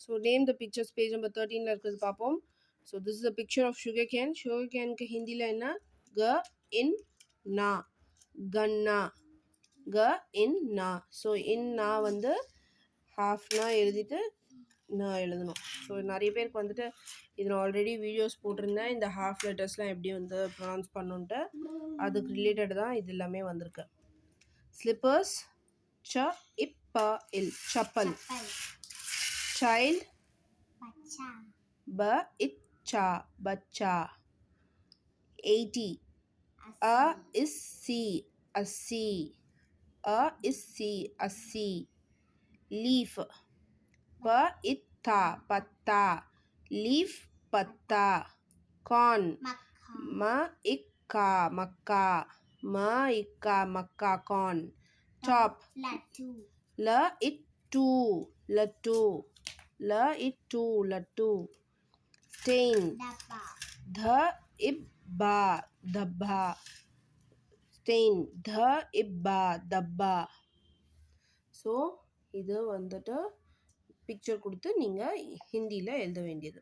So name the pictures page number 13ல இருக்கிறது பார்ப்போம். So this is a picture of sugarcane. சுகர் கேனுக்கு ஹிந்தியில் என்ன? க இன் நா, கன்னா, க இன் நா. ஸோ இன் நா வந்து ஹாஃப்னா எழுதிட்டு நான் எழுதணும். ஸோ நிறைய பேருக்கு வந்துட்டு இது நான் ஆல்ரெடி வீடியோஸ் போட்டிருந்தேன், இந்த ஹாஃப் லெட்டர்ஸ்லாம் எப்படி வந்து ப்ரொனவுன்ஸ் பண்ணுன்ட்டு. அதுக்கு ரிலேட்டட் தான் இது எல்லாமே வந்திருக்கு. ஸ்லிப்பர்ஸ், ச இப்ப இல், சப்பல். சைல்ட், ப இச்சா, பச்சா. 80, அ இஸ் சி, अस्सी, अ इस सी, अस्सी. लीफ, प इत्ता, पत्ता. लीफ, पत्ता. कॉर्न, म इक्का, मक्का. म इक्का, मक्का, कॉर्न. टॉप, ल इट्टू, लट्टू. ल इट्टू, लट्टू. स्टेन, ध इब्बा, धब्बा. ஸ்டெயின், த இப்பா, தப்பா. ஸோ இது வந்துட்டு பிக்சர் கொடுத்து நீங்கள் ஹிந்தியில் எழுத வேண்டியது.